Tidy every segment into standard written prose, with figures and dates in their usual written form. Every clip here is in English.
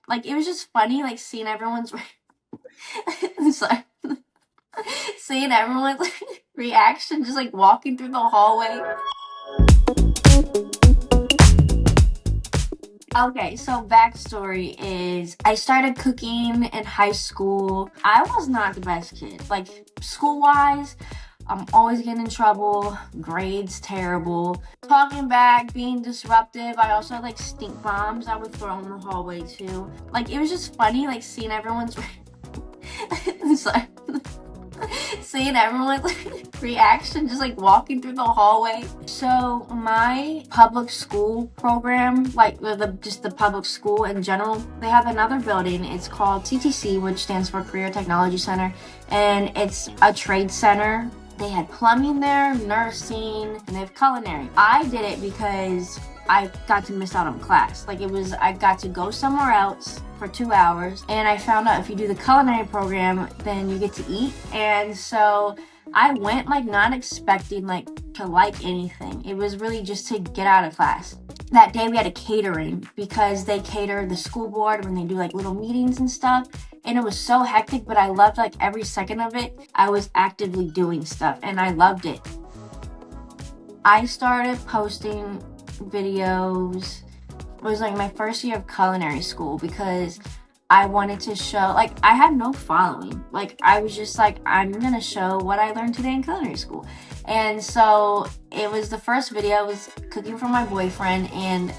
Like, it was just funny, like, seeing everyone's I'm sorry. Seeing everyone's reaction, just like walking through the hallway. Okay, so backstory is I started cooking in high school. I was not the best kid. Like, school wise, I'm always getting in trouble, grades terrible, talking back, being disruptive. I also had like stink bombs I would throw in the hallway too. Like, it was just funny, like seeing everyone's sorry. Seeing everyone's reaction, just like walking through the hallway. So my public school program, like just the public school in general, they have another building. It's called TTC, which stands for Career Technology Center, and it's a trade center. They had plumbing there, nursing, and they have culinary. I did it because I got to miss out on class. Like, I got to go somewhere else for 2 hours, and I found out if you do the culinary program, then you get to eat. And so I went like not expecting like to like anything. It was really just to get out of class. That day we had a catering because they cater the school board when they do like little meetings and stuff. And it was so hectic, but I loved like every second of it. I was actively doing stuff and I loved it. I started posting videos. It was like my first year of culinary school because I wanted to show, like, I had no following. Like, I was just like, I'm gonna show what I learned today in culinary school. And so it was the first video. I was cooking for my boyfriend, and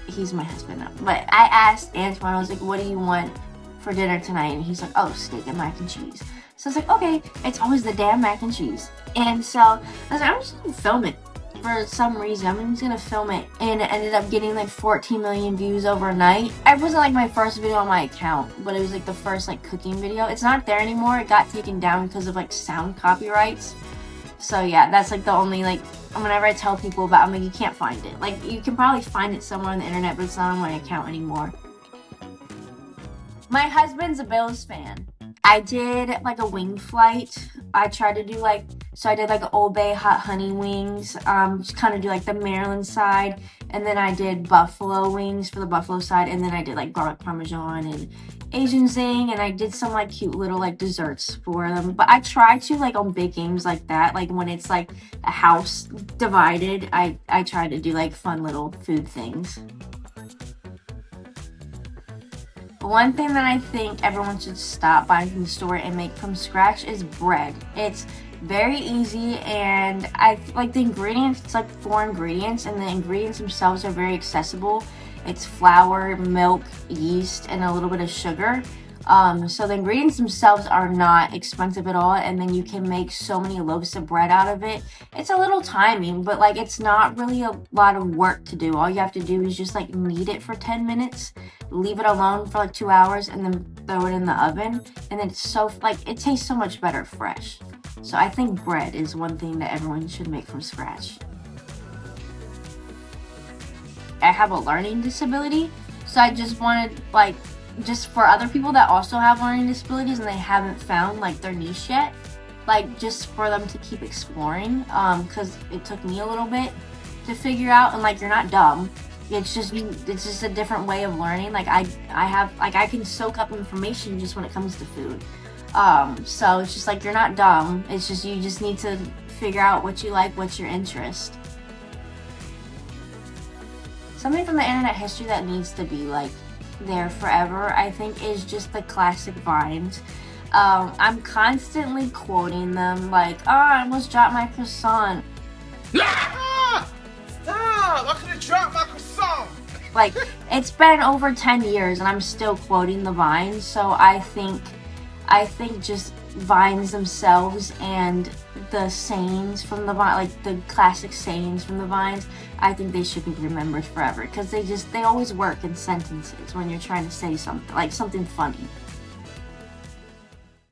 he's my husband now. But I asked Antoine, I was like, what do you want for dinner tonight? And he's like, oh, steak and mac and cheese. So I was like, okay, it's always the damn mac and cheese. And so I was like, I'm just gonna film it. For some reason, I'm just gonna film it, and it ended up getting like 14 million views overnight. It wasn't like my first video on my account, but it was like the first like cooking video. It's not there anymore. It got taken down because of like sound copyrights. So yeah, that's like the only, like, whenever I tell people about it, I'm like, you can't find it. Like, you can probably find it somewhere on the internet, but it's not on my account anymore. My husband's a Bills fan. I did like a wing flight. I tried to do like, so I did like Old Bay hot honey wings, just kind of do like the Maryland side, and then I did buffalo wings for the buffalo side, and then I did like garlic parmesan and Asian zing, and I did some like cute little like desserts for them. But I try to, like, on big games like that, like when it's like a house divided, I try to do like fun little food things. One thing that I think everyone should stop buying from the store and make from scratch is bread. It's very easy, and I like the ingredients. It's like 4 ingredients, and the ingredients themselves are very accessible. It's flour, milk, yeast, and a little bit of sugar. So the ingredients themselves are not expensive at all, and then you can make so many loaves of bread out of it. It's a little timing, but like it's not really a lot of work to do. All you have to do is just like knead it for 10 minutes, leave it alone for like 2 hours, and then throw it in the oven. And then it's so, like, it tastes so much better fresh. So I think bread is one thing that everyone should make from scratch. I have a learning disability, so I just wanted, like, just for other people that also have learning disabilities and they haven't found like their niche yet, like, just for them to keep exploring, because it took me a little bit to figure out. And like, you're not dumb, it's just a different way of learning. Like, I have, like, I can soak up information just when it comes to food. So it's just like, you're not dumb, it's just you just need to figure out what you like, what's your interest. Something from the internet history that needs to be like there forever, I think, is just the classic vines. I'm constantly quoting them, like, oh, I almost dropped my croissant. Ah! Stop! I could have dropped my croissant! Like, it's been over 10 years and I'm still quoting the vines. So I think just vines themselves and the sayings from the vine, like the classic sayings from the vines, I think they should be remembered forever, because they always work in sentences when you're trying to say something, like something funny.